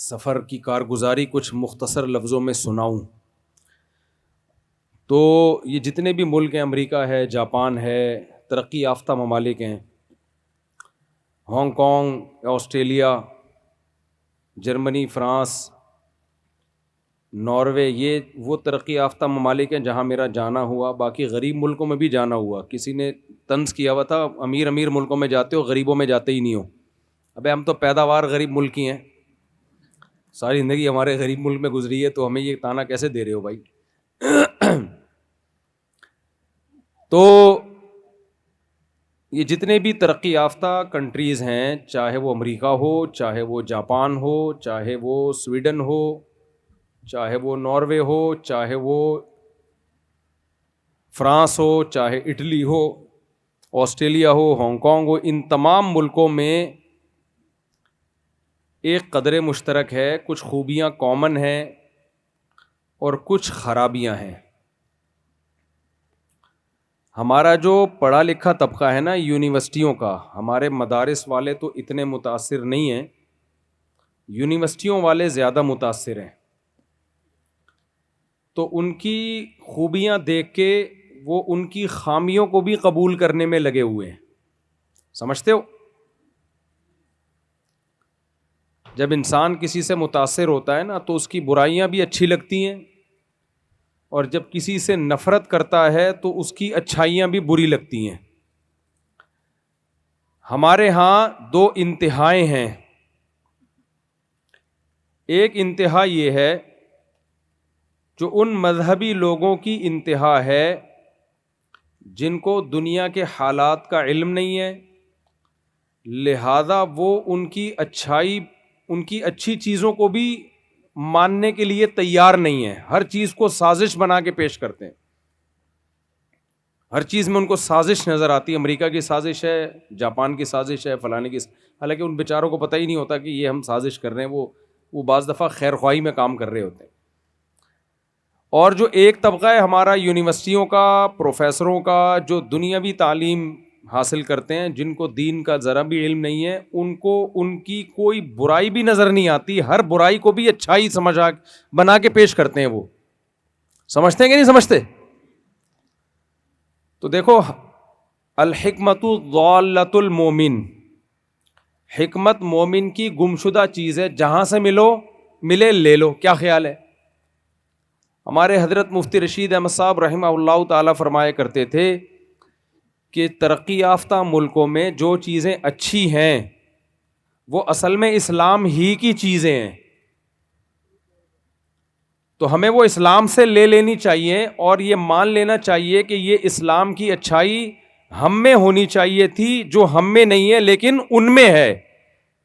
سفر کی کارگزاری کچھ مختصر لفظوں میں سناؤں تو یہ جتنے بھی ملک ہیں، امریکہ ہے، جاپان ہے، ترقی یافتہ ممالک ہیں، Hong Kong, Australia, Germany, France, Norway, یہ وہ ترقی یافتہ ممالک ہیں جہاں میرا جانا ہوا۔ باقی غریب ملکوں میں بھی جانا ہوا۔ کسی نے طنز کیا ہوا تھا، امیر ملکوں میں جاتے ہو، غریبوں میں جاتے ہی نہیں ہو۔ ابے ہم تو پیداوار غریب ملک کی ہیں، ساری زندگی ہمارے غریب ملک میں گزری ہے، تو ہمیں یہ تانا کیسے دے رہے ہو بھائی؟ تو یہ جتنے بھی ترقی یافتہ کنٹریز ہیں، چاہے وہ امریکہ ہو، چاہے وہ جاپان ہو، چاہے وہ سویڈن ہو، چاہے وہ ناروے ہو، چاہے وہ فرانس ہو، چاہے اٹلی ہو، آسٹریلیا ہو، ہانگ کانگ ہو، ان تمام ملکوں میں ایک قدر مشترک ہے، کچھ خوبیاں کامن ہیں اور کچھ خرابیاں ہیں۔ ہمارا جو پڑھا لکھا طبقہ ہے نا یونیورسٹیوں کا، ہمارے مدارس والے تو اتنے متاثر نہیں ہیں، یونیورسٹیوں والے زیادہ متاثر ہیں۔ تو ان کی خوبیاں دیکھ کے وہ ان کی خامیوں کو بھی قبول کرنے میں لگے ہوئے ہیں، سمجھتے ہو؟ جب انسان کسی سے متاثر ہوتا ہے نا تو اس کی برائیاں بھی اچھی لگتی ہیں، اور جب کسی سے نفرت کرتا ہے تو اس کی اچھائیاں بھی بری لگتی ہیں۔ ہمارے ہاں دو انتہائیں ہیں۔ ایک انتہا یہ ہے جو ان مذہبی لوگوں کی انتہا ہے جن کو دنیا کے حالات کا علم نہیں ہے، لہذا وہ ان کی اچھی چیزوں کو بھی ماننے کے لیے تیار نہیں ہے، ہر چیز کو سازش بنا کے پیش کرتے ہیں، ہر چیز میں ان کو سازش نظر آتی ہے۔ امریکہ کی سازش ہے، جاپان کی سازش ہے، فلانے کی، حالانکہ ان بیچاروں کو پتہ ہی نہیں ہوتا کہ یہ ہم سازش کر رہے ہیں، وہ بعض دفعہ خیر خواہی میں کام کر رہے ہوتے ہیں۔ اور جو ایک طبقہ ہے ہمارا یونیورسٹیوں کا، پروفیسروں کا، جو دنیاوی تعلیم حاصل کرتے ہیں، جن کو دین کا ذرا بھی علم نہیں ہے، ان کو ان کی کوئی برائی بھی نظر نہیں آتی، ہر برائی کو بھی اچھائی بنا کے پیش کرتے ہیں۔ وہ سمجھتے ہیں کہ نہیں سمجھتے؟ تو دیکھو، الحکمت ضالۃ المومن، حکمت مومن کی گمشدہ چیز ہے، جہاں سے ملے لے لو۔ کیا خیال ہے؟ ہمارے حضرت مفتی رشید احمد صاحب رحمہ اللہ تعالیٰ فرمایا کرتے تھے کہ ترقی یافتہ ملکوں میں جو چیزیں اچھی ہیں وہ اصل میں اسلام ہی کی چیزیں ہیں، تو ہمیں وہ اسلام سے لے لینی چاہیے اور یہ مان لینا چاہیے کہ یہ اسلام کی اچھائی ہم میں ہونی چاہیے تھی، جو ہم میں نہیں ہے لیکن ان میں ہے۔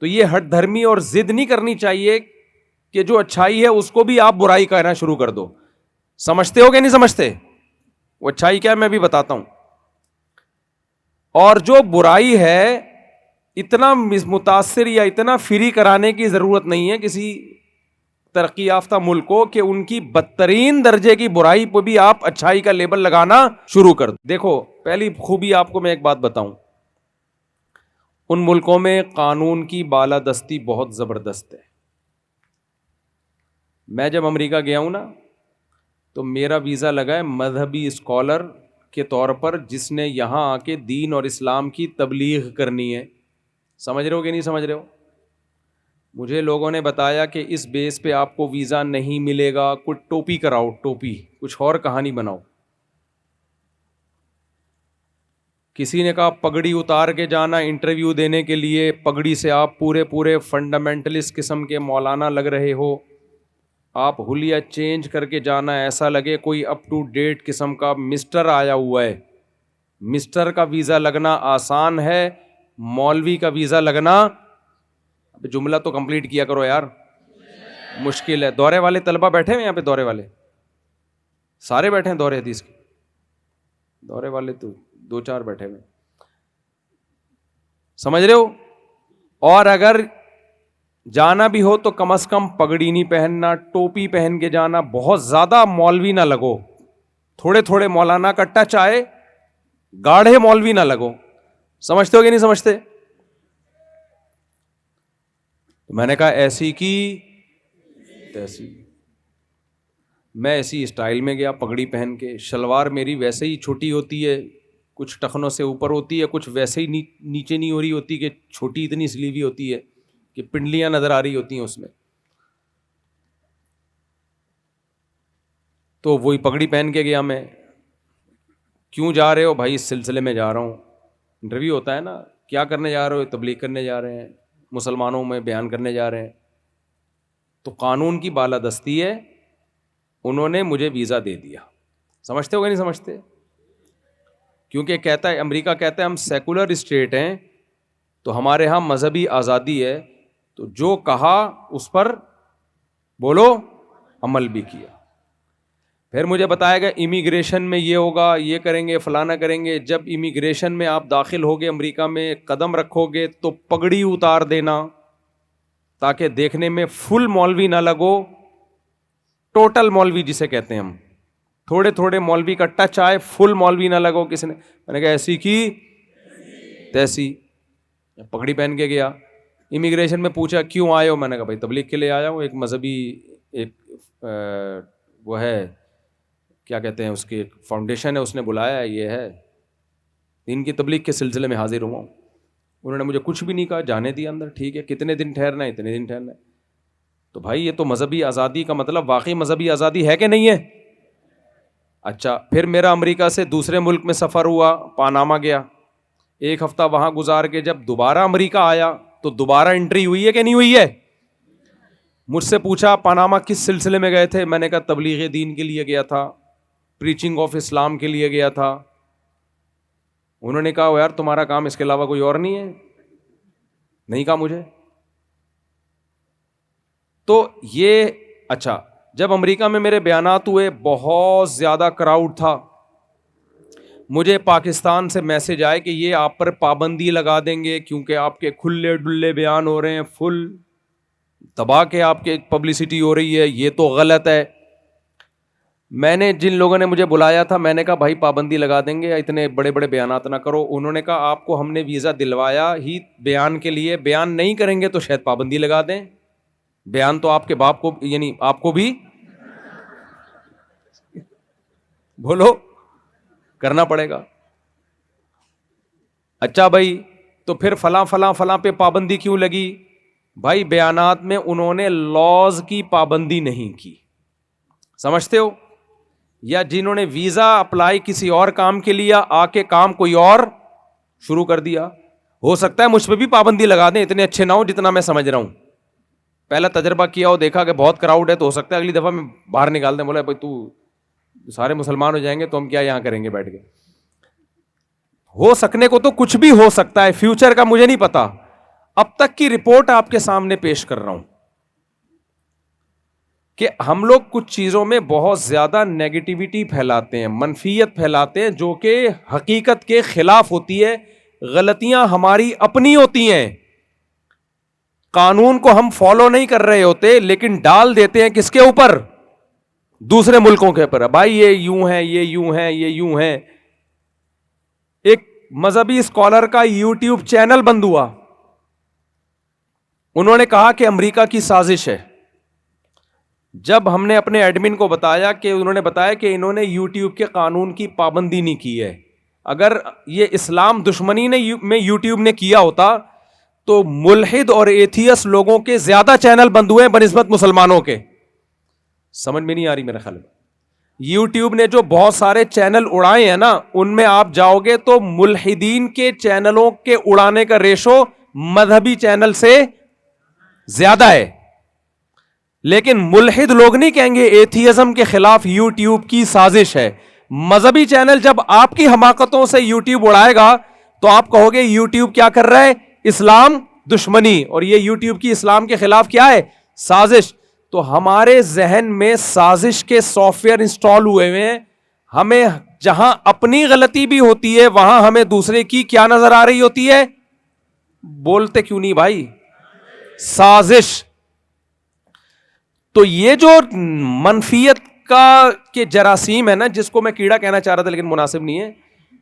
تو یہ ہٹ دھرمی اور ضد نہیں کرنی چاہیے کہ جو اچھائی ہے اس کو بھی آپ برائی کہنا شروع کر دو۔ سمجھتے ہو کہ نہیں سمجھتے؟ وہ اچھائی کیا ہے میں بھی بتاتا ہوں۔ اور جو برائی ہے، اتنا متاثر یا اتنا فری کرانے کی ضرورت نہیں ہے کسی ترقی یافتہ ملک کو کہ ان کی بدترین درجے کی برائی پہ بھی آپ اچھائی کا لیبل لگانا شروع کر دو۔ دیکھو، پہلی خوبی آپ کو میں ایک بات بتاؤں، ان ملکوں میں قانون کی بالادستی بہت زبردست ہے۔ میں جب امریکہ گیا ہوں نا تو میرا ویزا لگا ہے مذہبی اسکالر کے طور پر، جس نے یہاں آ کے دین اور اسلام کی تبلیغ کرنی ہے۔ سمجھ رہے ہو کہ نہیں سمجھ رہے ہو؟ مجھے لوگوں نے بتایا کہ اس بیس پہ آپ کو ویزا نہیں ملے گا، کچھ ٹوپی کراؤ، ٹوپی، کچھ اور کہانی بناؤ۔ کسی نے کہا پگڑی اتار کے جانا انٹرویو دینے کے لیے، پگڑی سے آپ پورے فنڈامنٹلسٹ قسم کے مولانا لگ رہے ہو، آپ حلیہ چینج کر کے جانا، ایسا لگے کوئی اپ ٹو ڈیٹ قسم کا مسٹر آیا ہوا ہے۔ مسٹر کا ویزا لگنا آسان ہے، مولوی کا ویزا لگنا، جملہ تو کمپلیٹ کیا کرو یار، مشکل ہے۔ دورے والے طلبہ بیٹھے ہیں یہاں پہ، دورے والے سارے بیٹھے ہیں، دورے حدیث کے دورے والے تو 2-4 بیٹھے ہوئے، سمجھ رہے ہو؟ اور اگر جانا بھی ہو تو کم از کم پگڑی نہیں پہننا، ٹوپی پہن کے جانا، بہت زیادہ مولوی نہ لگو، تھوڑے مولانا کا ٹچ آئے، گاڑھے مولوی نہ لگو۔ سمجھتے ہو کہ نہیں سمجھتے؟ میں نے کہا ایسی کی تیسی. میں ایسی اسٹائل میں گیا پگڑی پہن کے, شلوار میری ویسے ہی چھوٹی ہوتی ہے, کچھ ٹخنوں سے اوپر ہوتی ہے, کچھ ویسے ہی نیچے نہیں ہو رہی ہوتی کہ چھوٹی اتنی سلیوی ہوتی ہے کہ پنڈلیاں نظر آ رہی ہوتی ہیں اس میں. تو وہی پگڑی پہن کے گیا میں. کیوں جا رہے ہو بھائی؟ اس سلسلے میں جا رہا ہوں. انٹرویو ہوتا ہے نا, کیا کرنے جا رہے ہو؟ تبلیغ کرنے جا رہے ہیں, مسلمانوں میں بیان کرنے جا رہے ہیں. تو قانون کی بالادستی ہے, انہوں نے مجھے ویزا دے دیا. سمجھتے ہو گے نہیں سمجھتے؟ کیونکہ کہتا ہے, امریکہ کہتا ہے ہم سیکولر اسٹیٹ ہیں تو ہمارے ہاں مذہبی آزادی ہے, تو جو کہا اس پر بولو, عمل بھی کیا. پھر مجھے بتایا گیا امیگریشن میں یہ ہوگا, یہ کریں گے, فلانا کریں گے. جب امیگریشن میں آپ داخل ہوگے, امریکہ میں قدم رکھو گے, تو پگڑی اتار دینا تاکہ دیکھنے میں فل مولوی نہ لگو, ٹوٹل مولوی جسے کہتے ہیں ہم, تھوڑے تھوڑے مولوی کا ٹچ آئے, فل مولوی نہ لگو کسی نے. میں نے کہا ایسی کی تیسی, پگڑی پہن کے گیا. امیگریشن میں پوچھا کیوں آئے ہو؟ میں نے کہا بھائی تبلیغ کے لیے آیا ہوں, ایک مذہبی ایک وہ ہے کیا کہتے ہیں اس کی فاؤنڈیشن ہے, اس نے بلایا ہے, یہ ہے دین کی تبلیغ کے سلسلے میں حاضر ہوا ہوں. انہوں نے مجھے کچھ بھی نہیں کہا, جانے دیا اندر. ٹھیک ہے, کتنے دن ٹھہرنا ہے؟ اتنے دن ٹھہرنا ہے. تو بھائی یہ تو مذہبی آزادی کا مطلب واقعی مذہبی آزادی ہے کہ نہیں ہے؟ اچھا, پھر میرا امریکہ سے دوسرے ملک میں سفر ہوا, پاناما گیا. 1 ہفتہ وہاں گزار کے جب دوبارہ امریکہ آیا تو دوبارہ انٹری ہوئی ہے کہ نہیں ہوئی ہے؟ مجھ سے پوچھا پاناما کس سلسلے میں گئے تھے؟ میں نے کہا تبلیغ دین کے لیے گیا تھا, پریچنگ آف اسلام کے لیے گیا تھا. انہوں نے کہا یار تمہارا کام اس کے علاوہ کوئی اور نہیں ہے؟ نہیں کہا مجھے. تو یہ اچھا, جب امریکہ میں میرے بیانات ہوئے, بہت زیادہ کراؤڈ تھا. مجھے پاکستان سے میسج آئے کہ یہ آپ پر پابندی لگا دیں گے کیونکہ آپ کے کھلے ڈلے بیان ہو رہے ہیں, فل دبا کے آپ کے پبلسٹی ہو رہی ہے, یہ تو غلط ہے. میں نے جن لوگوں نے مجھے بلایا تھا, میں نے کہا بھائی پابندی لگا دیں گے, اتنے بڑے بڑے بیانات نہ کرو. انہوں نے کہا آپ کو ہم نے ویزا دلوایا ہی بیان کے لیے, بیان نہیں کریں گے تو شاید پابندی لگا دیں. بیان تو آپ کے باپ کو یعنی آپ کو بھی بولو کرنا پڑے گا. اچھا بھائی, تو پھر فلاں فلاں فلاں پہ پابندی کیوں لگی؟ بھائی بیانات میں انہوں نے لاز کی پابندی نہیں کی, سمجھتے ہو؟ یا جنہوں نے ویزا اپلائی کسی اور کام کے لیا, آ کے کام کوئی اور شروع کر دیا. ہو سکتا ہے مجھ پہ بھی پابندی لگا دیں, اتنے اچھے نہ ہو جتنا میں سمجھ رہا ہوں. پہلا تجربہ کیا ہو, دیکھا کہ بہت کراؤڈ ہے, تو ہو سکتا ہے اگلی دفعہ میں باہر نکال دیں, بولا بھائی تو سارے مسلمان ہو جائیں گے تو ہم کیا یہاں کریں گے بیٹھ کے. ہو سکنے کو تو کچھ بھی ہو سکتا ہے, فیوچر کا مجھے نہیں پتا. اب تک کی رپورٹ آپ کے سامنے پیش کر رہا ہوں کہ ہم لوگ کچھ چیزوں میں بہت زیادہ نیگیٹیوٹی پھیلاتے ہیں, منفیت پھیلاتے ہیں, جو کہ حقیقت کے خلاف ہوتی ہے. غلطیاں ہماری اپنی ہوتی ہیں, قانون کو ہم فالو نہیں کر رہے ہوتے, لیکن ڈال دیتے ہیں کس کے اوپر؟ دوسرے ملکوں کے اوپر. بھائی یہ یوں ہے, یہ یوں ہے, یہ یوں ہے. ایک مذہبی اسکالر کا یوٹیوب چینل بند ہوا, انہوں نے کہا کہ امریکہ کی سازش ہے. جب ہم نے اپنے ایڈمن کو بتایا کہ انہوں نے بتایا کہ انہوں نے یوٹیوب کے قانون کی پابندی نہیں کی ہے, اگر یہ اسلام دشمنی نے میں یوٹیوب نے کیا ہوتا تو ملحد اور ایتھیس لوگوں کے زیادہ چینل بند ہوئے بنسبت مسلمانوں کے. سمجھ میں نہیں آ رہی میرے خیال میں. یوٹیوب نے جو بہت سارے چینل اڑائے ہیں نا, ان میں آپ جاؤ گے تو ملحدین کے چینلوں کے اڑانے کا ریشو مذہبی چینل سے زیادہ ہے. لیکن ملحد لوگ نہیں کہیں گے ایتھیزم کے خلاف یوٹیوب کی سازش ہے. مذہبی چینل جب آپ کی حماقتوں سے یوٹیوب اڑائے گا تو آپ کہو گے یوٹیوب کیا کر رہا ہے؟ اسلام دشمنی, اور یہ یوٹیوب کی اسلام کے خلاف کیا ہے؟ سازش. تو ہمارے ذہن میں سازش کے سافٹ ویئر انسٹال ہوئے ہیں. ہمیں جہاں اپنی غلطی بھی ہوتی ہے وہاں ہمیں دوسرے کی کیا نظر آ رہی ہوتی ہے؟ بولتے کیوں نہیں بھائی؟ سازش. تو یہ جو منفیت کا کے جراثیم ہے نا, جس کو میں کیڑا کہنا چاہ رہا تھا لیکن مناسب نہیں ہے,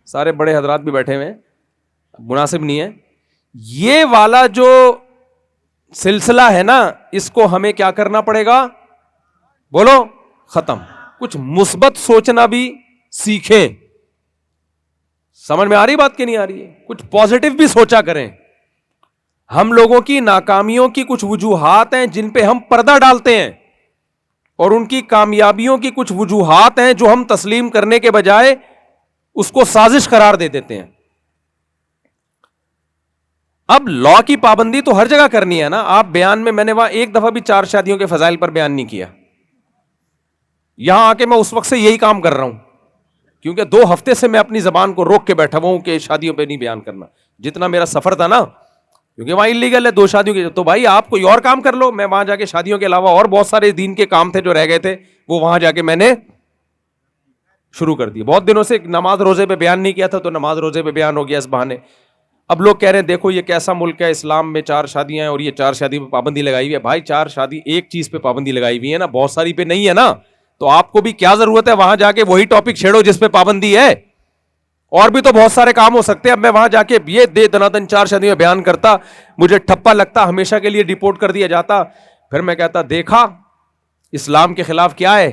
سارے بڑے حضرات بھی بیٹھے ہوئے ہیں, مناسب نہیں ہے. یہ والا جو سلسلہ ہے نا, اس کو ہمیں کیا کرنا پڑے گا؟ بولو ختم. کچھ مثبت سوچنا بھی سیکھیں. سمجھ میں آ رہی بات کہ نہیں آ رہی ہے؟ کچھ پازیٹو بھی سوچا کریں. ہم لوگوں کی ناکامیوں کی کچھ وجوہات ہیں جن پہ ہم پردہ ڈالتے ہیں, اور ان کی کامیابیوں کی کچھ وجوہات ہیں جو ہم تسلیم کرنے کے بجائے اس کو سازش قرار دے دیتے ہیں. اب لا کی پابندی تو ہر جگہ کرنی ہے نا. آپ بیان میں نے وہاں ایک دفعہ بھی 4 شادیوں کے فضائل پر بیان نہیں کیا. یہاں آ کے میں اس وقت سے یہی کام کر رہا ہوں, کیونکہ 2 ہفتے سے میں اپنی زبان کو روک کے بیٹھا ہوا ہوں کہ شادیوں پہ نہیں بیان کرنا. جتنا میرا سفر تھا نا, کیونکہ وہاں انلیگل ہے 2 شادیوں کی, تو بھائی آپ کوئی اور کام کر لو. میں وہاں جا کے شادیوں کے علاوہ اور بہت سارے دین کے کام تھے جو رہ گئے تھے, وہ وہاں جا کے میں نے شروع کر دی. بہت دنوں سے نماز روزے پہ بیان نہیں کیا تھا, تو نماز روزے پہ بیان ہو گیا اس بہانے. اب لوگ کہہ رہے ہیں دیکھو یہ کیسا ملک ہے, اسلام میں 4 شادیاں ہیں اور یہ 4 شادی پہ پابندی لگائی ہوئی ہے. بھائی 4 شادی ایک چیز پہ پابندی لگائی ہوئی ہے نا, بہت ساری پہ نہیں ہے نا. تو آپ کو بھی کیا ضرورت ہے وہاں جا کے وہی ٹاپک چھیڑو جس پہ پابندی ہے؟ اور بھی تو بہت سارے کام ہو سکتے ہیں. اب میں وہاں جا کے یہ دنادن 4 شادیوں میں بیان کرتا, مجھے ٹھپا لگتا, ہمیشہ کے لیے ڈیپورٹ کر دیا جاتا. پھر میں کہتا دیکھا اسلام کے خلاف کیا ہے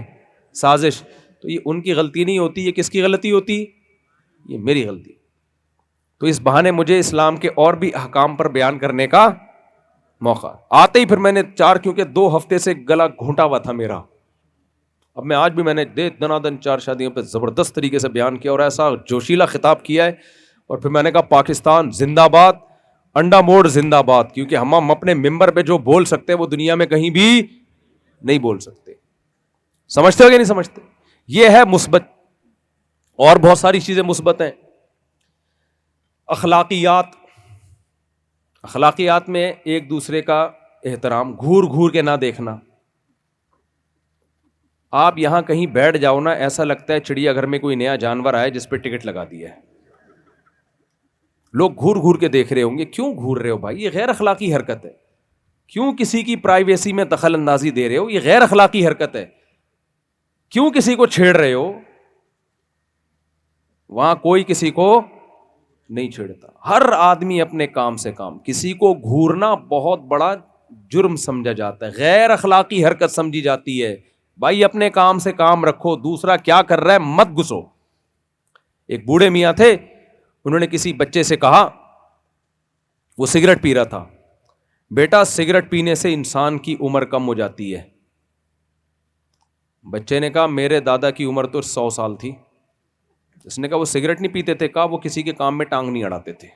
سازش. تو یہ ان کی غلطی نہیں ہوتی, یہ کس کی غلطی ہوتی؟ یہ میری غلطی. تو اس بہانے مجھے اسلام کے اور بھی احکام پر بیان کرنے کا موقع آتے ہی پھر میں نے 4, کیونکہ 2 ہفتے سے گلا گھونٹا ہوا تھا میرا. اب میں آج بھی میں نے دنادن 4 شادیوں پہ زبردست طریقے سے بیان کیا اور ایسا جوشیلا خطاب کیا ہے. اور پھر میں نے کہا پاکستان زندہ باد, انڈا موڑ زندہ باد, کیونکہ ہم اپنے ممبر پہ جو بول سکتے ہیں وہ دنیا میں کہیں بھی نہیں بول سکتے. سمجھتے ہو کہ نہیں سمجھتے؟ یہ ہے مثبت. اور بہت ساری چیزیں مثبت ہیں. اخلاقیات میں ایک دوسرے کا احترام, گھور گھور کے نہ دیکھنا. آپ یہاں کہیں بیٹھ جاؤ نا, ایسا لگتا ہے چڑیا گھر میں کوئی نیا جانور آئے جس پہ ٹکٹ لگا دیا ہے. لوگ گھور گھور کے دیکھ رہے ہوں گے, کیوں گھور رہے ہو بھائی؟ یہ غیر اخلاقی حرکت ہے. کیوں کسی کی پرائیویسی میں دخل اندازی دے رہے ہو؟ یہ غیر اخلاقی حرکت ہے. کیوں کسی کو چھیڑ رہے ہو؟ وہاں کوئی کسی کو نہیں چھیڑتا. ہر آدمی اپنے کام سے کام. کسی کو گھورنا بہت بڑا جرم سمجھا جاتا ہے, غیر اخلاقی حرکت سمجھی جاتی ہے. بھائی اپنے کام سے کام رکھو, دوسرا کیا کر رہا ہے مت گھسو. ایک بوڑھے میاں تھے, انہوں نے کسی بچے سے کہا, وہ سگریٹ پی رہا تھا, بیٹا سگریٹ پینے سے انسان کی عمر کم ہو جاتی ہے. بچے نے کہا میرے دادا کی عمر تو 100 سال تھی. اس نے کہا وہ سگریٹ نہیں پیتے تھے؟ کہا وہ کسی کے کام میں ٹانگ نہیں اڑاتے تھے.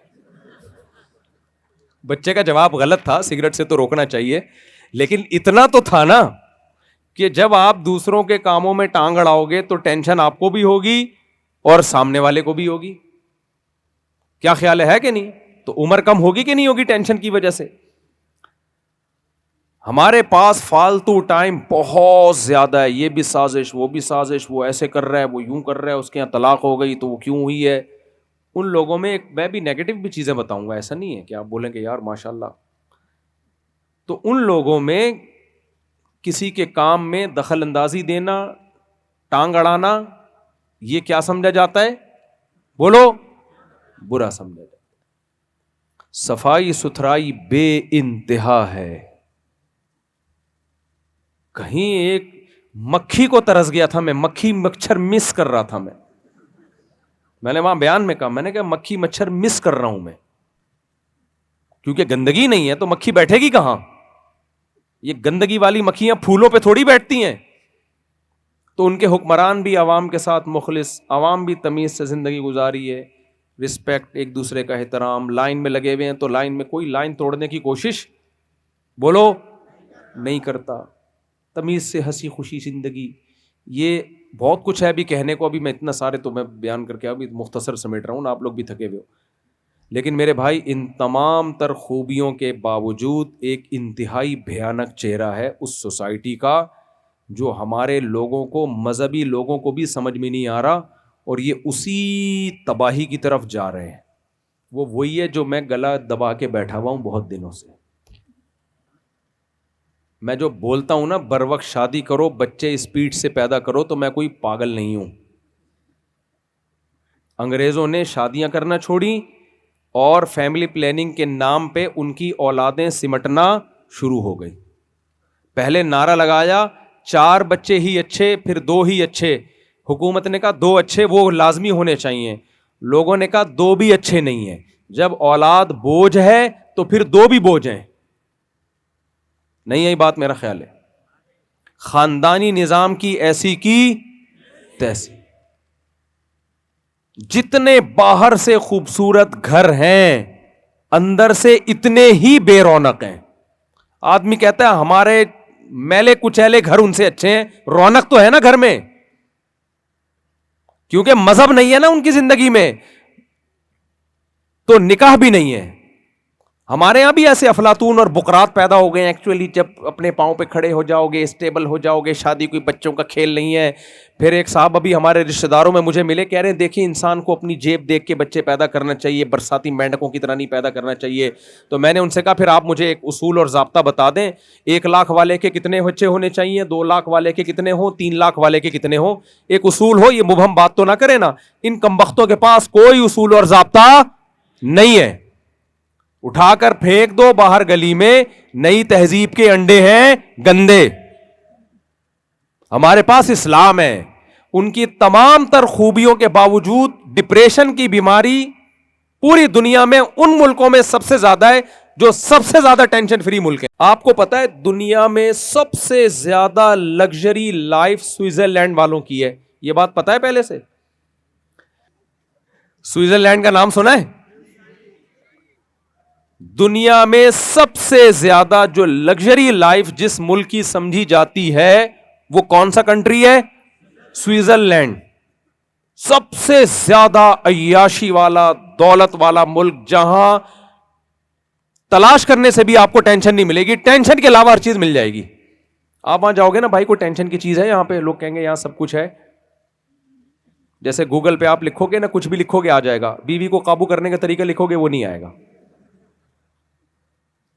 بچے کا جواب غلط تھا, سگریٹ سے تو روکنا چاہیے, لیکن اتنا تو تھا نا کہ جب آپ دوسروں کے کاموں میں ٹانگ اڑاؤ گے تو ٹینشن آپ کو بھی ہوگی اور سامنے والے کو بھی ہوگی. کیا خیال ہے کہ نہیں؟ تو عمر کم ہوگی کہ نہیں ہوگی ٹینشن کی وجہ سے؟ ہمارے پاس فالتو ٹائم بہت زیادہ ہے. یہ بھی سازش, وہ بھی سازش, وہ ایسے کر رہا ہے, وہ یوں کر رہا ہے, اس کے یہاں طلاق ہو گئی تو وہ کیوں ہوئی ہے. ان لوگوں میں میں بھی نیگیٹو بھی چیزیں بتاؤں گا, ایسا نہیں ہے کہ آپ بولیں کہ یار ماشاء اللہ. تو ان لوگوں میں کسی کے کام میں دخل اندازی دینا, ٹانگ اڑانا, یہ کیا سمجھا جاتا ہے؟ بولو, برا سمجھا جاتا ہے. صفائی ستھرائی بے انتہا ہے. کہیں ایک مکھی کو ترس گیا تھا میں, مکھی مچھر مس کر رہا تھا میں نے وہاں بیان میں کہا, میں نے کہا مکھی مچھر مس کر رہا ہوں میں, کیونکہ گندگی نہیں ہے تو مکھی بیٹھے گی کہاں؟ یہ گندگی والی مکھیاں پھولوں پہ تھوڑی بیٹھتی ہیں. تو ان کے حکمران بھی عوام کے ساتھ مخلص, عوام بھی تمیز سے زندگی گزاری ہے, رسپیکٹ, ایک دوسرے کا احترام, لائن میں لگے ہوئے ہیں تو لائن میں کوئی لائن توڑنے کی کوشش بولو نہیں کرتا, تمیز سے ہنسی خوشی زندگی. یہ بہت کچھ ہے ابھی کہنے کو, ابھی میں اتنا سارے تو میں بیان کر کے ابھی مختصر سمیٹ رہا ہوں, آپ لوگ بھی تھکے ہوئے ہو. لیکن میرے بھائی ان تمام تر خوبیوں کے باوجود ایک انتہائی بھیانک چہرہ ہے اس سوسائٹی کا, جو ہمارے لوگوں کو, مذہبی لوگوں کو بھی سمجھ میں نہیں آ رہا, اور یہ اسی تباہی کی طرف جا رہے ہیں. وہ وہی ہے جو میں گلا دبا کے بیٹھا ہوا ہوں بہت دنوں سے. میں جو بولتا ہوں نا بر وقت شادی کرو, بچے اسپیڈ سے پیدا کرو, تو میں کوئی پاگل نہیں ہوں. انگریزوں نے شادیاں کرنا چھوڑی اور فیملی پلاننگ کے نام پہ ان کی اولادیں سمٹنا شروع ہو گئی. پہلے نعرہ لگایا 4 بچے ہی اچھے پھر 2 ہی اچھے. حکومت نے کہا 2 اچھے وہ لازمی ہونے چاہیے. لوگوں نے کہا 2 بھی اچھے نہیں ہیں. جب اولاد بوجھ ہے تو پھر 2 بھی بوجھ ہیں. نہیں یہی بات میرا خیال ہے. خاندانی نظام کی ایسی کی تیسی. جتنے باہر سے خوبصورت گھر ہیں اندر سے اتنے ہی بے رونق ہیں. آدمی کہتا ہے ہمارے میلے کچیلے گھر ان سے اچھے ہیں. رونق تو ہے نا گھر میں, کیونکہ مذہب نہیں ہے نا ان کی زندگی میں, تو نکاح بھی نہیں ہے. ہمارے ہاں بھی ایسے افلاطون اور بقرات پیدا ہو گئے ہیں. ایکچولی جب اپنے پاؤں پہ کھڑے ہو جاؤ گے, اسٹیبل ہو جاؤ گے, شادی کوئی بچوں کا کھیل نہیں ہے. پھر ایک صاحب ابھی ہمارے رشتہ داروں میں مجھے ملے, کہہ رہے ہیں دیکھیں انسان کو اپنی جیب دیکھ کے بچے پیدا کرنا چاہیے, برساتی مینڈکوں کی طرح نہیں پیدا کرنا چاہیے. تو میں نے ان سے کہا پھر آپ مجھے ایک اصول اور ضابطہ بتا دیں, 1 لاکھ والے کے کتنے بچے ہونے چاہیے, 2 لاکھ والے کے کتنے ہوں, 3 لاکھ والے کے کتنے ہوں. ایک اصول ہو, یہ مبہم بات تو نہ کرے نا. ان کمبختوں کے پاس کوئی اصول اور ضابطہ نہیں ہے. اٹھا کر پھینک دو باہر گلی میں, نئی تہذیب کے انڈے ہیں گندے. ہمارے پاس اسلام ہے, ان کی تمام تر خوبیوں کے باوجود ڈپریشن کی بیماری پوری دنیا میں ان ملکوں میں سب سے زیادہ ہے جو سب سے زیادہ ٹینشن فری ملک ہے. آپ کو پتا ہے دنیا میں سب سے زیادہ لگژری لائف سوئٹزرلینڈ والوں کی ہے, یہ بات پتا ہے پہلے سے؟ سوئٹزرلینڈ کا نام سنا ہے؟ دنیا میں سب سے زیادہ جو لگژری لائف جس ملک کی سمجھی جاتی ہے وہ کون سا کنٹری ہے؟ سوئٹزرلینڈ. سب سے زیادہ عیاشی والا, دولت والا ملک, جہاں تلاش کرنے سے بھی آپ کو ٹینشن نہیں ملے گی, ٹینشن کے علاوہ ہر چیز مل جائے گی. آپ وہاں جاؤ گے نا بھائی, کوئی ٹینشن کی چیز ہے یہاں پہ؟ لوگ کہیں گے یہاں سب کچھ ہے. جیسے گوگل پہ آپ لکھو گے نا, کچھ بھی لکھو گے آ جائے گا. بیوی کو قابو کرنے کا طریقہ لکھو گے وہ نہیں آئے گا.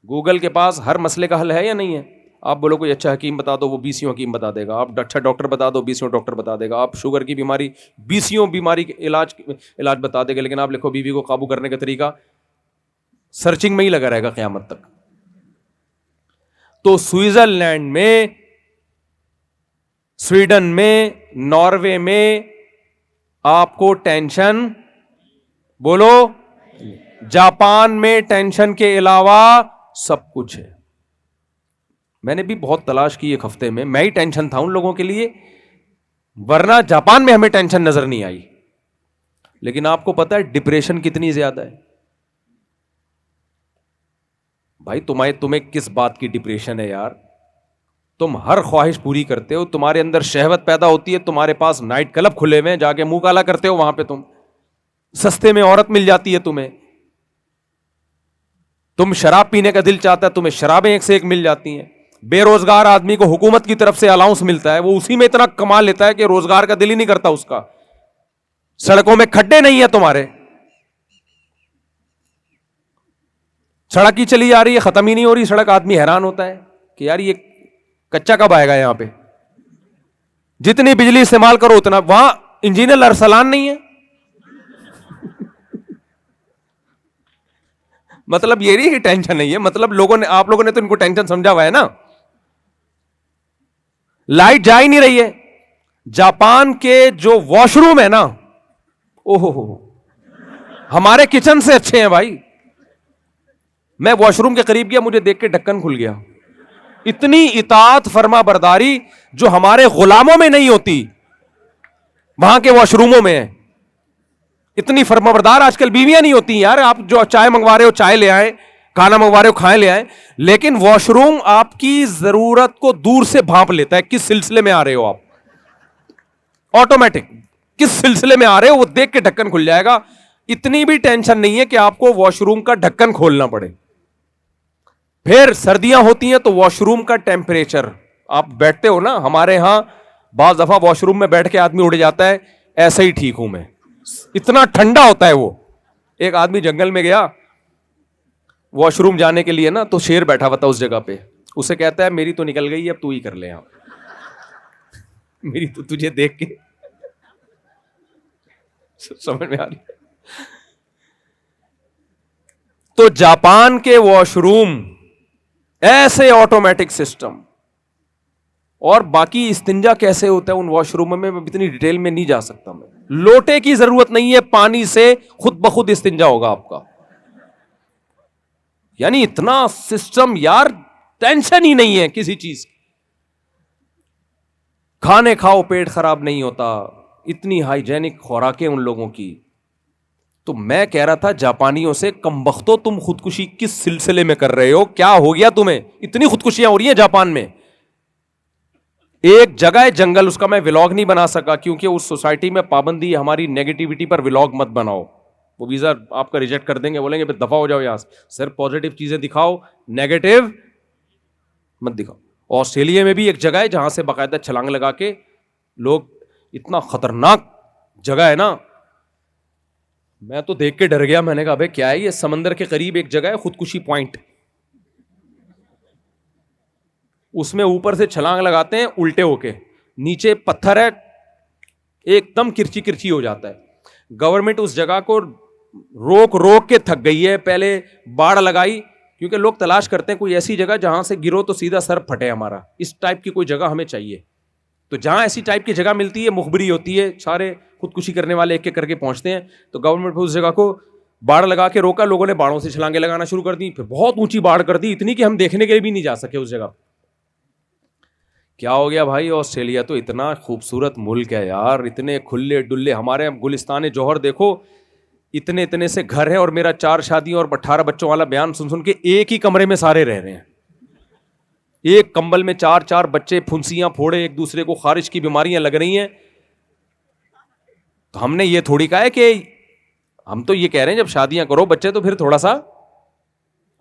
گوگل کے پاس ہر مسئلے کا حل ہے یا نہیں ہے؟ آپ بولو کوئی اچھا حکیم بتا دو, وہ 20 حکیم بتا دے گا. آپ اچھا ڈاکٹر بتا دو, 20 ڈاکٹر بتا دے گا. آپ شوگر کی بیماری 20 بیماری کے علاج بتا دے گا. لیکن آپ لکھو بیوی کو قابو کرنے کا طریقہ, سرچنگ میں ہی لگا رہے گا قیامت تک. تو سوئٹزرلینڈ میں, سویڈن میں, ناروے میں آپ کو ٹینشن, بولو, جاپان میں ٹینشن کے علاوہ سب کچھ ہے. میں نے بھی بہت تلاش کی ایک ہفتے میں ہی ٹینشن تھا ان لوگوں کے لیے, ورنہ جاپان میں ہمیں ٹینشن نظر نہیں آئی. لیکن آپ کو پتا ہے ڈپریشن کتنی زیادہ ہے بھائی. تمہیں کس بات کی ڈپریشن ہے یار؟ تم ہر خواہش پوری کرتے ہو, تمہارے اندر شہوت پیدا ہوتی ہے, تمہارے پاس نائٹ کلب کھلے ہوئے ہیں, جا کے منہ کالا کرتے ہو وہاں پہ, تم سستے میں عورت مل جاتی ہے تمہیں, تم شراب پینے کا دل چاہتا ہے, تمہیں شرابیں ایک سے ایک مل جاتی ہیں. بے روزگار آدمی کو حکومت کی طرف سے الاؤنس ملتا ہے, وہ اسی میں اتنا کما لیتا ہے کہ روزگار کا دل ہی نہیں کرتا اس کا. سڑکوں میں کھڈے نہیں ہے تمہارے, سڑک ہی چلی جا رہی ہے, ختم ہی نہیں ہو رہی سڑک. آدمی حیران ہوتا ہے کہ یار یہ کچا کب آئے گا یہاں پہ. جتنی بجلی استعمال کرو اتنا. وہاں انجینئر ارسلان نہیں ہے. مطلب یہ نہیں کہ ٹینشن نہیں ہے, مطلب آپ لوگوں نے تو ان کو ٹینشن سمجھا ہوا ہے نا. لائٹ جا ہی نہیں رہی ہے. جاپان کے جو واش روم ہے نا, اوہو, ہمارے کچن سے اچھے ہیں بھائی. میں واش روم کے قریب گیا, مجھے دیکھ کے ڈھکن کھل گیا. اتنی اطاعت فرما برداری جو ہمارے غلاموں میں نہیں ہوتی وہاں کے واش روموں میں ہے. اتنی فرما بردار آج کل بیویاں نہیں ہوتی یار. آپ جو چائے منگوا رہے ہو چائے لے آئے, کھانا منگوا رہے ہو کھائے لے آئے, لیکن واش روم آپ کی ضرورت کو دور سے بھانپ لیتا ہے. کس سلسلے میں آ رہے ہو آپ, آٹومیٹک کس سلسلے میں آ رہے ہو وہ دیکھ کے ڈھکن کھل جائے گا. اتنی بھی ٹینشن نہیں ہے کہ آپ کو واش روم کا ڈھکن کھولنا پڑے. پھر سردیاں ہوتی ہیں تو واش روم کا ٹیمپریچر, آپ بیٹھتے ہو نا, ہمارے ہاں بعض دفعہ واش روم میں بیٹھ کے آدمی اڑ جاتا ہے, ایسے ہی ٹھیک ہوں میں, اتنا ٹھنڈا ہوتا ہے وہ. ایک آدمی جنگل میں گیا واش روم جانے کے لیے نا, تو شیر بیٹھا ہوا تھا اس جگہ پہ. اسے کہتا ہے میری تو نکل گئی, اب تو ہی کر لے. آپ میری تو تجھے دیکھ کے سمجھ میں آ رہی. تو جاپان کے واش روم ایسے آٹومیٹک سسٹم, اور باقی استنجا کیسے ہوتا ہے ان واش روموں میں اتنی ڈیٹیل میں نہیں جا سکتا میں. لوٹے کی ضرورت نہیں ہے, پانی سے خود بخود استنجا ہوگا آپ کا. یعنی اتنا سسٹم یار, ٹینشن ہی نہیں ہے کسی چیز کی. کھانے کھاؤ پیٹ خراب نہیں ہوتا, اتنی ہائیجینک خوراکیں ان لوگوں کی. تو میں کہہ رہا تھا جاپانیوں سے, کم بختو تم خودکشی کس سلسلے میں کر رہے ہو, کیا ہو گیا تمہیں, اتنی خودکشیاں ہو رہی ہیں جاپان میں. ایک جگہ ہے جنگل, اس کا میں ولاگ نہیں بنا سکا کیونکہ اس سوسائٹی میں پابندی ہے ہماری نیگیٹیوٹی پر ولاگ مت بناؤ, وہ ویزا آپ کا ریجیکٹ کر دیں گے, بولیں گے دفعہ ہو جاؤ یہاں سے, صرف پازیٹیو چیزیں دکھاؤ, نیگیٹو مت دکھاؤ. آسٹریلیا میں بھی ایک جگہ ہے جہاں سے باقاعدہ چھلانگ لگا کے لوگ, اتنا خطرناک جگہ ہے نا, میں تو دیکھ کے ڈر گیا. میں نے کہا بھائی کیا ہے یہ, سمندر کے قریب ایک جگہ ہے خودکشی پوائنٹ, اس میں اوپر سے چھلانگ لگاتے ہیں الٹے ہو کے, نیچے پتھر ہے, ایک دم کرچی کرچی ہو جاتا ہے. گورنمنٹ اس جگہ کو روک روک کے تھک گئی ہے, پہلے باڑ لگائی کیونکہ لوگ تلاش کرتے ہیں کوئی ایسی جگہ جہاں سے گرو تو سیدھا سر پھٹے ہمارا, اس ٹائپ کی کوئی جگہ ہمیں چاہیے. تو جہاں ایسی ٹائپ کی جگہ ملتی ہے مخبری ہوتی ہے, سارے خودکشی کرنے والے ایک ایک کر کے پہنچتے ہیں. تو گورنمنٹ اس جگہ کو باڑ لگا کے روکا, لوگوں نے باڑوں سے چھلانگیں لگانا شروع کر دی, پھر بہت اونچی باڑ کر دی, اتنی کہ ہم دیکھنے کے لیے بھی نہیں جا سکے اس جگہ. کیا ہو گیا بھائی, آسٹریلیا تو اتنا خوبصورت ملک ہے یار, اتنے کھلے ڈلے. ہمارے گلستان جوہر دیکھو, اتنے اتنے سے گھر ہیں, اور میرا 4 شادیوں اور 18 بچوں والا بیان سن سن کے ایک ہی کمرے میں سارے رہ رہے ہیں, ایک کمبل میں 4 بچے, پھنسیاں پھوڑے, ایک دوسرے کو خارش کی بیماریاں لگ رہی ہیں. تو ہم نے یہ تھوڑی کہا ہے کہ ہم تو یہ کہہ رہے ہیں جب شادیاں کرو بچے تو پھر تھوڑا سا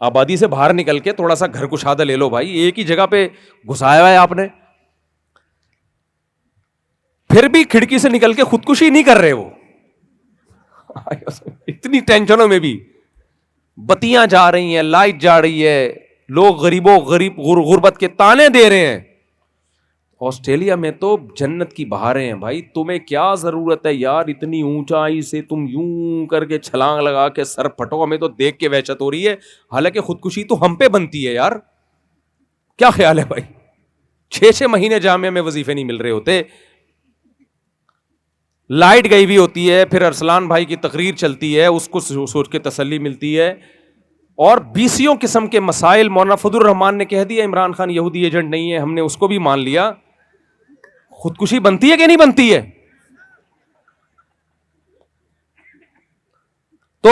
آبادی سے باہر نکل کے تھوڑا سا گھر کشادہ لے لو بھائی, ایک ہی جگہ پہ گھسایا ہوا ہے آپ نے. پھر بھی کھڑکی سے نکل کے خودکشی نہیں کر رہے وہ, اتنی ٹینشنوں میں بھی. بتیاں جا رہی ہیں, لائٹ جا رہی ہے, لوگ غریب غربت کے تانے دے رہے ہیں. آسٹریلیا میں تو جنت کی بہاریں ہیں بھائی. تمہیں کیا ضرورت ہے یار اتنی اونچائی سے تم یوں کر کے چھلانگ لگا کے سر پھٹو, ہمیں تو دیکھ کے وحشت ہو رہی ہے. حالانکہ خودکشی تو ہم پہ بنتی ہے یار. کیا خیال ہے بھائی, 6 مہینے جامعہ میں وظیفے نہیں مل رہے ہوتے, لائٹ گئی بھی ہوتی ہے, پھر ارسلان بھائی کی تقریر چلتی ہے, اس کو سوچ کے تسلی ملتی ہے. اور 20 قسم کے مسائل. مولانا فضل الرحمان نے کہہ دیا عمران خان یہودی ایجنٹ نہیں ہے, ہم نے اس کو بھی مان لیا. خودکشی بنتی ہے کہ نہیں بنتی ہے؟ تو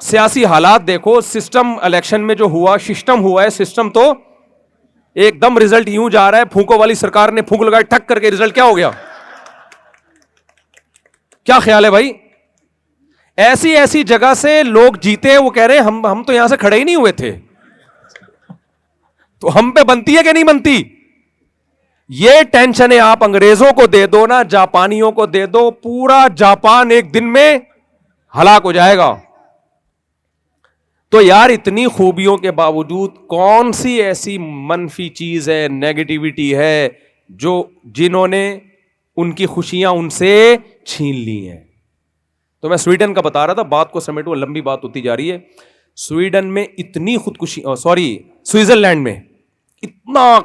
سیاسی حالات دیکھو, سسٹم الیکشن میں جو ہوا, سسٹم ہوا ہے, سسٹم تو ایک دم رزلٹ یوں جا رہا ہے, پھونکوں والی سرکار نے پھونک لگائی ٹھک کر کے, رزلٹ کیا ہو گیا؟ کیا خیال ہے بھائی؟ ایسی جگہ سے لوگ جیتے ہیں, وہ کہہ رہے ہیں ہم تو یہاں سے کھڑے ہی نہیں ہوئے تھے. تو ہم پہ بنتی ہے کہ نہیں بنتی؟ یہ ٹینشنیں آپ انگریزوں کو دے دو نا, جاپانیوں کو دے دو, پورا جاپان ایک دن میں ہلاک ہو جائے گا. تو یار اتنی خوبیوں کے باوجود کون سی ایسی منفی چیز ہے, نیگیٹیوٹی ہے, جنہوں نے ان کی خوشیاں ان سے چھین لی ہیں. تو میں سویڈن کا بتا رہا تھا, بات کو سمیٹو, لمبی بات ہوتی جا رہی ہے. سویڈن میں اتنی سوئٹزرلینڈ میں اتنا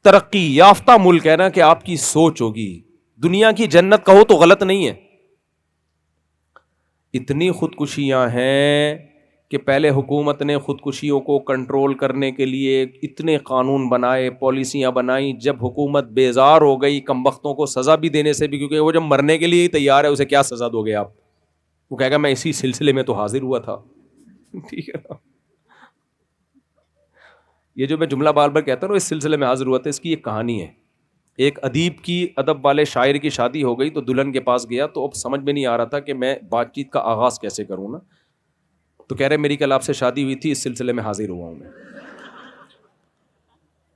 ترقی یافتہ ملک ہے نا کہ آپ کی سوچ ہوگی, دنیا کی جنت کہو تو غلط نہیں ہے. اتنی خودکشیاں ہیں کہ پہلے حکومت نے خودکشیوں کو کنٹرول کرنے کے لیے اتنے قانون بنائے, پالیسیاں بنائیں. جب حکومت بیزار ہو گئی کم بختوں کو سزا بھی دینے سے بھی, کیونکہ وہ جب مرنے کے لیے ہی تیار ہے, اسے کیا سزا دو گے آپ؟ وہ کہے گا میں اسی سلسلے میں تو حاضر ہوا تھا. ٹھیک ہے نا, یہ جو میں جملہ بار بار کہتا ہوں اس سلسلے میں حاضر ہوا تھا, اس کی ایک کہانی ہے. ایک ادیب کی, ادب والے شاعر کی شادی ہو گئی, تو دلہن کے پاس گیا, تو اب سمجھ میں نہیں آ رہا تھا کہ میں بات چیت کا آغاز کیسے کروں نا. تو کہہ رہے میری کل آپ سے شادی ہوئی تھی, اس سلسلے میں حاضر ہوا ہوں میں.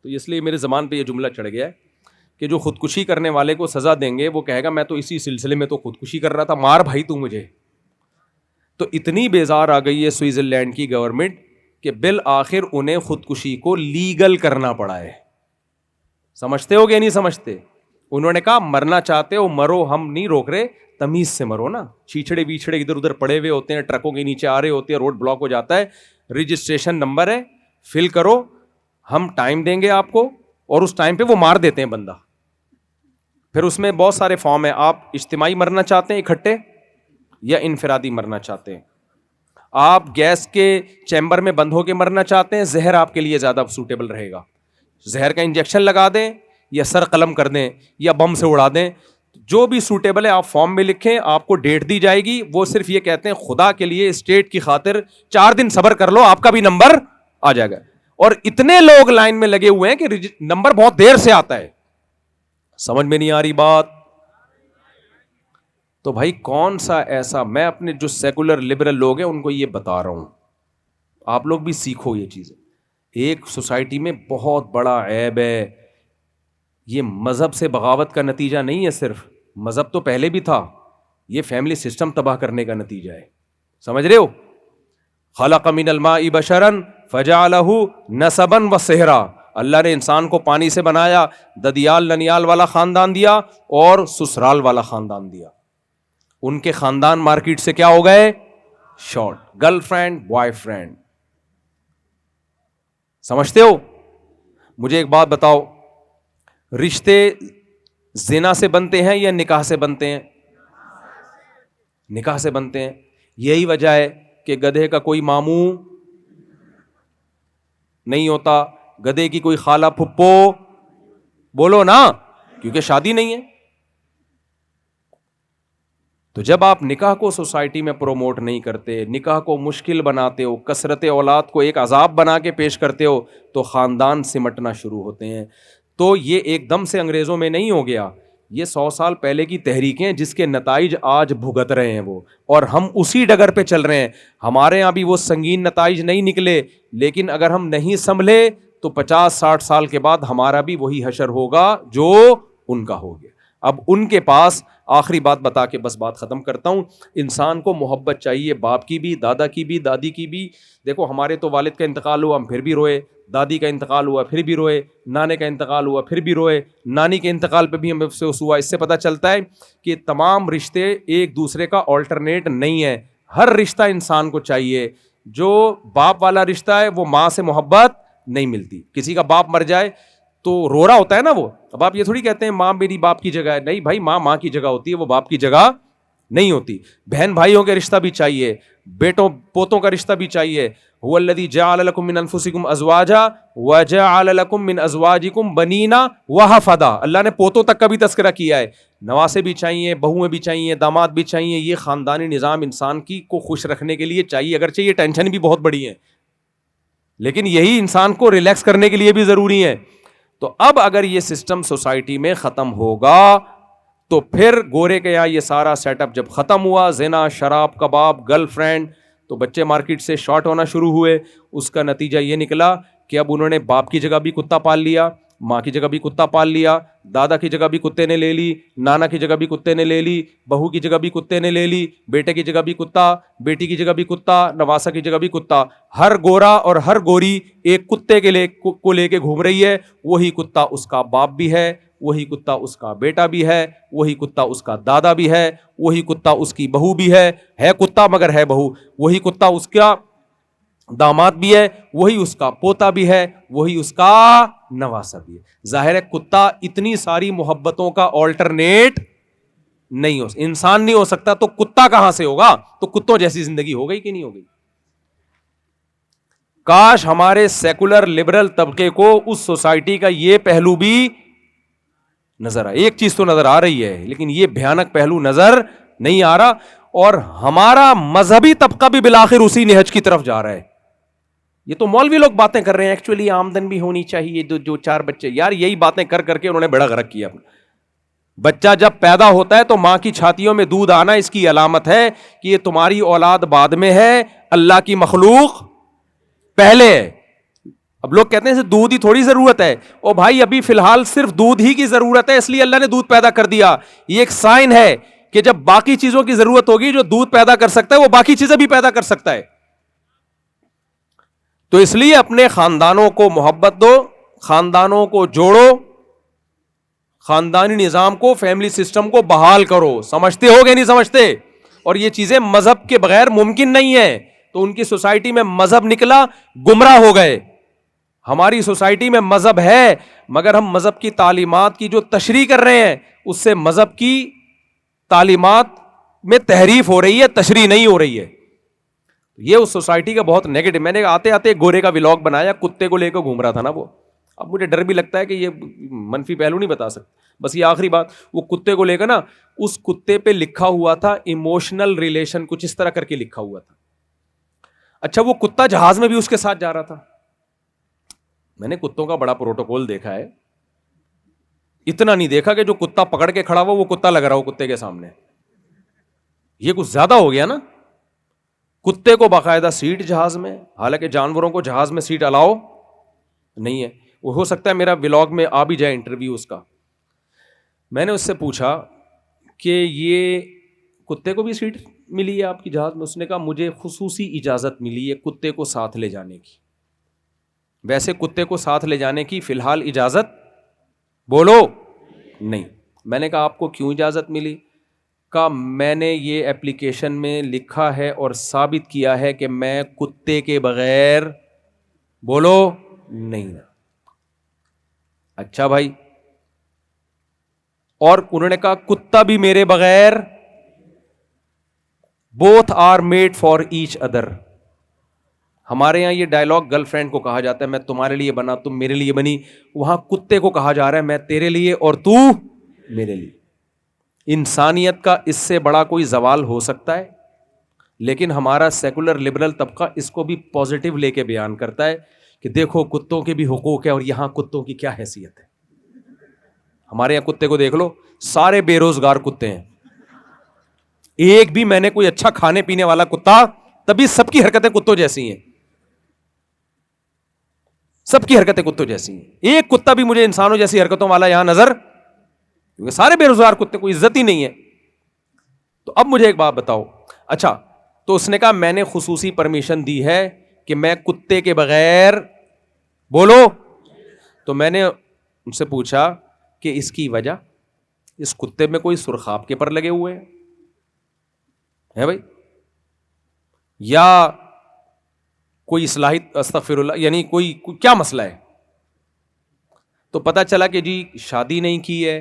تو اس لیے میرے زبان پہ یہ جملہ چڑھ گیا ہے کہ جو خودکشی کرنے والے کو سزا دیں گے وہ کہے گا میں تو اسی سلسلے میں تو خودکشی کر رہا تھا, مار بھائی تو مجھے. تو اتنی بیزار آ گئی ہے سوئٹزرلینڈ کی گورنمنٹ کہ بالآخر انہیں خودکشی کو لیگل کرنا پڑا ہے. سمجھتے ہو گیا نہیں سمجھتے؟ انہوں نے کہا مرنا چاہتے ہو مرو, ہم نہیں روک رہے, تمیز سے مرو نا. چھیچڑے بیچڑے ادھر ادھر پڑے ہوئے ہوتے ہیں, ٹرکوں کے نیچے آ رہے ہوتے ہیں, روڈ بلاک ہو جاتا ہے, رجسٹریشن نمبر ہے, فل کرو, ہم ٹائم دیں گے آپ کو, اور اس ٹائم پہ وہ مار دیتے ہیں بندہ. پھر اس میں بہت سارے فارم ہیں. آپ اجتماعی مرنا چاہتے ہیں اکٹھے یا انفرادی مرنا چاہتے ہیں؟ آپ گیس کے چیمبر میں بند ہو کے مرنا چاہتے ہیں, زہر آپ کے لیے زیادہ سوٹیبل رہے گا, زہر کا انجیکشن لگا دیں یا سر قلم کر دیں یا بم سے اڑا دیں, جو بھی سوٹیبل ہے آپ فارم میں لکھیں, آپ کو ڈیٹ دی جائے گی. وہ صرف یہ کہتے ہیں خدا کے لیے اسٹیٹ کی خاطر 4 دن صبر کر لو, آپ کا بھی نمبر آ جائے گا. اور اتنے لوگ لائن میں لگے ہوئے ہیں کہ نمبر بہت دیر سے آتا ہے. سمجھ میں نہیں آ رہی بات؟ تو بھائی کون سا ایسا, میں اپنے جو سیکولر لبرل لوگ ہیں ان کو یہ بتا رہا ہوں, آپ لوگ بھی سیکھو یہ چیزیں. ایک سوسائٹی میں بہت بڑا عیب ہے, یہ مذہب سے بغاوت کا نتیجہ نہیں ہے صرف, مذہب تو پہلے بھی تھا, یہ فیملی سسٹم تباہ کرنے کا نتیجہ ہے. سمجھ رہے ہو؟ خلق من الماء بشرا فجعلہ نسبا وصہرا, اللہ نے انسان کو پانی سے بنایا, ددیال ننیال والا خاندان دیا اور سسرال والا خاندان دیا. ان کے خاندان مارکیٹ سے کیا ہو گئے؟ Short. Girl friend boy friend. سمجھتے ہو؟ مجھے ایک بات بتاؤ, رشتے زنا سے بنتے ہیں یا نکاح سے بنتے ہیں؟ نکاح سے بنتے ہیں. یہی وجہ ہے کہ گدھے کا کوئی ماموں نہیں ہوتا, گدھے کی کوئی خالہ پھپھو, بولو نا, کیونکہ شادی نہیں ہے. تو جب آپ نکاح کو سوسائٹی میں پروموٹ نہیں کرتے, نکاح کو مشکل بناتے ہو, کثرت اولاد کو ایک عذاب بنا کے پیش کرتے ہو, تو خاندان سمٹنا شروع ہوتے ہیں. تو یہ ایک دم سے انگریزوں میں نہیں ہو گیا, یہ 100 سال پہلے کی تحریکیں جس کے نتائج آج بھگت رہے ہیں وہ, اور ہم اسی ڈگر پہ چل رہے ہیں. ہمارے یہاں بھی وہ سنگین نتائج نہیں نکلے, لیکن اگر ہم نہیں سنبھلے تو 50-60 سال کے بعد ہمارا بھی وہی حشر ہوگا جو ان کا ہو گیا. اب ان کے پاس, آخری بات بتا کے بس بات ختم کرتا ہوں, انسان کو محبت چاہیے, باپ کی بھی, دادا کی بھی, دادی کی بھی. دیکھو ہمارے تو والد کا انتقال ہوا, ہم پھر بھی روئے, دادی کا انتقال ہوا پھر بھی روئے, نانے کا انتقال ہوا پھر بھی روئے, نانی کے انتقال پہ بھی ہمیں افسوس ہوا. اس سے پتہ چلتا ہے کہ تمام رشتے ایک دوسرے کا آلٹرنیٹ نہیں ہے. ہر رشتہ انسان کو چاہیے. جو باپ والا رشتہ ہے وہ ماں سے محبت نہیں ملتی. کسی کا باپ مر جائے تو رو رہا ہوتا ہے نا وہ, اب آپ یہ تھوڑی کہتے ہیں ماں میری باپ کی جگہ ہے, نہیں بھائی, ماں ماں کی جگہ ہوتی ہے, وہ باپ کی جگہ نہیں ہوتی. بہن بھائیوں کے رشتہ بھی چاہیے, بیٹوں پوتوں کا رشتہ بھی چاہیے. هو الذی جعل لکم من انفسکم ازواجا وجعل لکم من ازواجکم بنینا وحفدا. اللہ نے پوتوں تک کا بھی تذکرہ کیا ہے. نواسے بھی چاہیے, بہویں بھی چاہیے, داماد بھی چاہیے. یہ خاندانی نظام انسان کی کو خوش رکھنے کے لیے چاہیے, اگرچہ یہ ٹینشن بھی بہت بڑی ہے, لیکن یہی انسان کو ریلیکس کرنے کے لیے بھی ضروری ہے. تو اب اگر یہ سسٹم سوسائٹی میں ختم ہوگا تو پھر گورے کے یہاں یہ سارا سیٹ اپ جب ختم ہوا, زنا, شراب, کباب, گرل فرینڈ, تو بچے مارکیٹ سے شارٹ ہونا شروع ہوئے. اس کا نتیجہ یہ نکلا کہ اب انہوں نے باپ کی جگہ بھی کتا پال لیا, ماں کی جگہ بھی کتا پال لیا, دادا کی جگہ بھی کتے نے لے لی, نانا کی جگہ بھی کتے نے لے لی, بہو کی جگہ بھی کتے نے لے لی, بیٹے کی جگہ بھی کتا, بیٹی کی جگہ بھی کتا, نواسا کی جگہ بھی کتا. ہر گورا اور ہر گوری ایک کتے کے کو لے کے گھوم رہی ہے. وہی کتا اس کا باپ بھی ہے, وہی کتا اس کا بیٹا بھی ہے, وہی کتا اس کا دادا بھی ہے, وہی کتا اس کی بہو بھی ہے کتا مگر ہے بہو, وہی کتا اس کا داماد بھی ہے, وہی اس کا پوتا بھی ہے, وہی اس کا نواسا بھی ہے. ظاہر ہے کتا اتنی ساری محبتوں کا آلٹرنیٹ نہیں ہو, انسان نہیں ہو سکتا, تو کتا کہاں سے ہوگا؟ تو کتوں جیسی زندگی ہو گئی کہ نہیں ہو گئی؟ کاش ہمارے سیکولر لبرل طبقے کو اس سوسائٹی کا یہ پہلو بھی نظر آئے. ایک چیز تو نظر آ رہی ہے, لیکن یہ بھیانک پہلو نظر نہیں آ رہا, اور ہمارا مذہبی طبقہ بھی بالآخر اسی نہج کی طرف جا رہا ہے. یہ تو مولوی لوگ باتیں کر رہے ہیں, ایکچولی آمدن بھی ہونی چاہیے, جو 4 بچے, یار یہی باتیں کر کر کے انہوں نے بیڑا غرق کیا. بچہ جب پیدا ہوتا ہے تو ماں کی چھاتیوں میں دودھ آنا اس کی علامت ہے کہ یہ تمہاری اولاد بعد میں ہے, اللہ کی مخلوق پہلے ہے. اب لوگ کہتے ہیں دودھ ہی تھوڑی ضرورت ہے, او بھائی ابھی فی الحال صرف دودھ ہی کی ضرورت ہے, اس لیے اللہ نے دودھ پیدا کر دیا. یہ ایک سائن ہے کہ جب باقی چیزوں کی ضرورت ہوگی, جو دودھ پیدا کر سکتا ہے وہ باقی چیزیں بھی پیدا کر سکتا ہے. تو اس لیے اپنے خاندانوں کو محبت دو, خاندانوں کو جوڑو, خاندانی نظام کو, فیملی سسٹم کو بحال کرو. سمجھتے ہو گے نہیں سمجھتے؟ اور یہ چیزیں مذہب کے بغیر ممکن نہیں ہے. تو ان کی سوسائٹی میں مذہب نکلا, گمراہ ہو گئے. ہماری سوسائٹی میں مذہب ہے مگر ہم مذہب کی تعلیمات کی جو تشریح کر رہے ہیں اس سے مذہب کی تعلیمات میں تحریف ہو رہی ہے, تشریح نہیں ہو رہی ہے. یہ اس سوسائٹی کا بہت نیگیٹو. میں نے آتے آتے گورے کا ولاگ بنایا, کتے کو لے کے گھوم رہا تھا نا وہ. اب مجھے ڈر بھی لگتا ہے کہ یہ منفی پہلو نہیں بتا سکتے. بس یہ آخری بات, وہ کتے کو لے کر نا, اس کتے پہ لکھا ہوا تھا ایموشنل ریلیشن, کچھ اس طرح کر کے لکھا ہوا تھا. اچھا وہ کتا جہاز میں بھی اس کے ساتھ جا رہا تھا. میں نے کتوں کا بڑا پروٹوکول دیکھا ہے, اتنا نہیں دیکھا کہ جو کتا پکڑ کے کھڑا ہوا وہ کتا لگ رہا ہو کتے کے سامنے. یہ کچھ زیادہ ہو گیا نا. کتے کو باقاعدہ سیٹ جہاز میں, حالانکہ جانوروں کو جہاز میں سیٹ الاؤ نہیں ہے. وہ ہو سکتا ہے میرا ولاگ میں آ بھی جائے انٹرویو اس کا. میں نے اس سے پوچھا کہ یہ کتے کو بھی سیٹ ملی ہے آپ کی جہاز میں؟ اس نے کہا مجھے خصوصی اجازت ملی ہے کتے کو ساتھ لے جانے کی. ویسے کتے کو ساتھ لے جانے کی فی الحال اجازت بولو نہیں. میں نے کہا آپ کو کیوں اجازت ملی؟ کہا میں نے یہ ایپلیکیشن میں لکھا ہے اور ثابت کیا ہے کہ میں کتے کے بغیر بولو نہیں. اچھا بھائی, اور انہوں نے کہا کتا بھی میرے بغیر, both are made for each other. ہمارے یہاں یہ ڈائلاگ گرل فرینڈ کو کہا جاتا ہے, میں تمہارے لیے بنا تم میرے لیے بنی. وہاں کتے کو کہا جا رہا ہے میں تیرے لیے اور تو میرے لیے. انسانیت کا اس سے بڑا کوئی زوال ہو سکتا ہے؟ لیکن ہمارا سیکولر لبرل طبقہ اس کو بھی پازیٹیو لے کے بیان کرتا ہے کہ دیکھو کتوں کے بھی حقوق ہے اور یہاں کتوں کی کیا حیثیت ہے. ہمارے یہاں کتے کو دیکھ لو, سارے بے روزگار کتے ہیں. ایک بھی میں نے کوئی اچھا کھانے پینے والا کتا, تبھی سب کی حرکتیں کتوں جیسی ہیں, سب کی حرکتیں کتوں جیسی ہیں. ایک کتا بھی مجھے انسانوں جیسی حرکتوں والا یہاں نظر, کیونکہ سارے بے روزگار کتے, کوئی عزت ہی نہیں ہے. تو اب مجھے ایک بات بتاؤ. اچھا تو اس نے کہا میں نے خصوصی پرمیشن دی ہے کہ میں کتے کے بغیر بولو. تو میں نے ان سے پوچھا کہ اس کی وجہ, اس کتے میں کوئی سرخاب کے پر لگے ہوئے ہیں بھائی, یا کوئی اصلاحی استغفر اللہ, یعنی کوئی کیا مسئلہ ہے؟ تو پتا چلا کہ جی شادی نہیں کی ہے,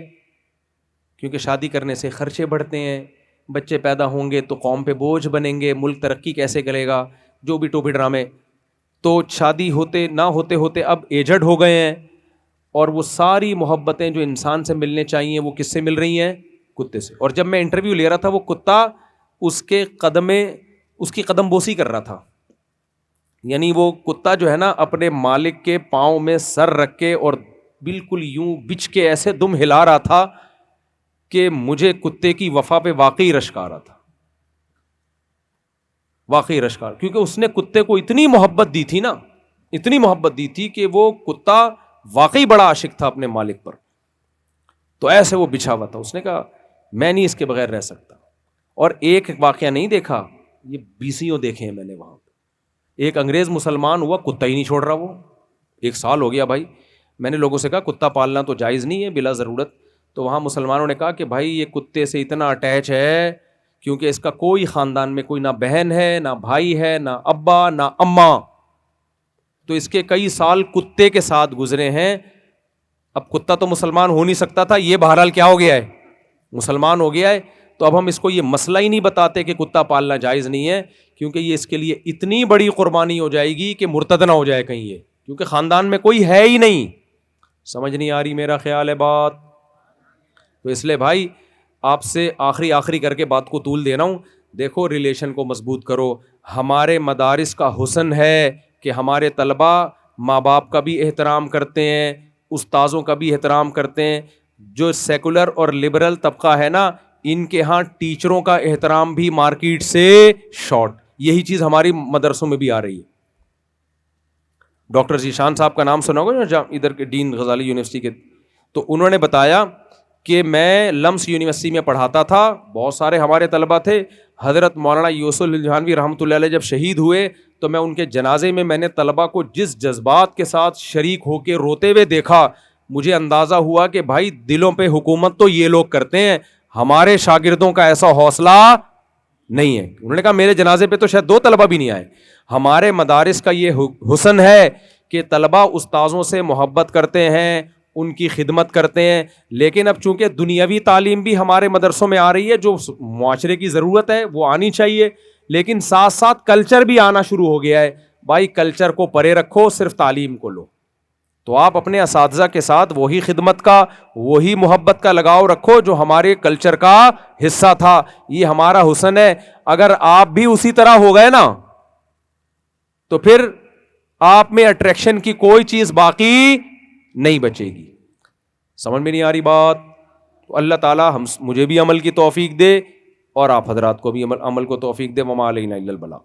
کیونکہ شادی کرنے سے خرچے بڑھتے ہیں, بچے پیدا ہوں گے تو قوم پہ بوجھ بنیں گے, ملک ترقی کیسے کرے گا, جو بھی ٹوپی ڈرامے. تو شادی ہوتے نہ ہوتے ہوتے اب ایجڈ ہو گئے ہیں, اور وہ ساری محبتیں جو انسان سے ملنے چاہیے وہ کس سے مل رہی ہیں؟ کتے سے. اور جب میں انٹرویو لے رہا تھا وہ کتا اس کی قدم بوسی کر رہا تھا. یعنی وہ کتا جو ہے نا اپنے مالک کے پاؤں میں سر رکھ کے اور بالکل یوں بچھ کے ایسے دم ہلا رہا تھا کہ مجھے کتے کی وفا پہ واقعی رشک آ رہا تھا, واقعی رشک آ رہا, کیونکہ اس نے کتے کو اتنی محبت دی تھی نا, اتنی محبت دی تھی کہ وہ کتا واقعی بڑا عاشق تھا اپنے مالک پر. تو ایسے وہ بچھا ہوا تھا. اس نے کہا میں نہیں اس کے بغیر رہ سکتا. اور ایک واقعہ نہیں دیکھا, یہ 20 دیکھے ہیں میں نے وہاں پہ. ایک انگریز مسلمان ہوا, کتا ہی نہیں چھوڑ رہا وہ. 1 سال ہو گیا بھائی. میں نے لوگوں سے کہا کتا پالنا تو جائز نہیں ہے بلا ضرورت. تو وہاں مسلمانوں نے کہا کہ بھائی یہ کتے سے اتنا اٹیچ ہے کیونکہ اس کا کوئی خاندان میں کوئی نہ بہن ہے, نہ بھائی ہے, نہ ابا, نہ اماں. تو اس کے کئی سال کتے کے ساتھ گزرے ہیں. اب کتا تو مسلمان ہو نہیں سکتا تھا, یہ بہرحال کیا ہو گیا ہے, مسلمان ہو گیا ہے. تو اب ہم اس کو یہ مسئلہ ہی نہیں بتاتے کہ کتا پالنا جائز نہیں ہے, کیونکہ یہ اس کے لیے اتنی بڑی قربانی ہو جائے گی کہ مرتد نہ ہو جائے کہیں یہ, کیونکہ خاندان میں کوئی ہے ہی نہیں. سمجھ نہیں آ رہی میرا خیال ہے بات؟ تو اس لیے بھائی آپ سے آخری کر کے بات کو طول دے رہا ہوں. دیکھو ریلیشن کو مضبوط کرو. ہمارے مدارس کا حسن ہے کہ ہمارے طلبہ ماں باپ کا بھی احترام کرتے ہیں, استاذوں کا بھی احترام کرتے ہیں. جو سیکولر اور لبرل طبقہ ہے نا, ان کے ہاں ٹیچروں کا احترام بھی مارکیٹ سے شارٹ. یہی چیز ہماری مدرسوں میں بھی آ رہی ہے. ڈاکٹر ذیشان صاحب کا نام سنا ہوگا ادھر کے ڈین غزالی یونیورسٹی کے. تو انہوں نے بتایا کہ میں لمس یونیورسٹی میں پڑھاتا تھا, بہت سارے ہمارے طلبہ تھے. حضرت مولانا یوسف الجھانوی رحمۃ اللہ علیہ جب شہید ہوئے تو میں ان کے جنازے میں نے طلبہ کو جس جذبات کے ساتھ شریک ہو کے روتے ہوئے دیکھا, مجھے اندازہ ہوا کہ بھائی دلوں پہ حکومت تو یہ لوگ کرتے ہیں, ہمارے شاگردوں کا ایسا حوصلہ نہیں ہے. انہوں نے کہا میرے جنازے پہ تو شاید 2 طلبہ بھی نہیں آئے. ہمارے مدارس کا یہ حسن ہے کہ طلبہ استاذوں سے محبت کرتے ہیں, ان کی خدمت کرتے ہیں, لیکن اب چونکہ دنیاوی تعلیم بھی ہمارے مدرسوں میں آ رہی ہے, جو معاشرے کی ضرورت ہے وہ آنی چاہیے, لیکن ساتھ ساتھ کلچر بھی آنا شروع ہو گیا ہے. بھائی کلچر کو پرے رکھو, صرف تعلیم کو لو. تو آپ اپنے اساتذہ کے ساتھ وہی خدمت کا, وہی محبت کا لگاؤ رکھو جو ہمارے کلچر کا حصہ تھا. یہ ہمارا حسن ہے. اگر آپ بھی اسی طرح ہو گئے نا تو پھر آپ میں اٹریکشن کی کوئی چیز باقی نہیں بچے گی. سمجھ میں نہیں آ رہی بات؟ تو اللہ تعالی مجھے بھی عمل کی توفیق دے اور آپ حضرات کو بھی عمل کو توفیق دے. وما علینا الا البلاغ.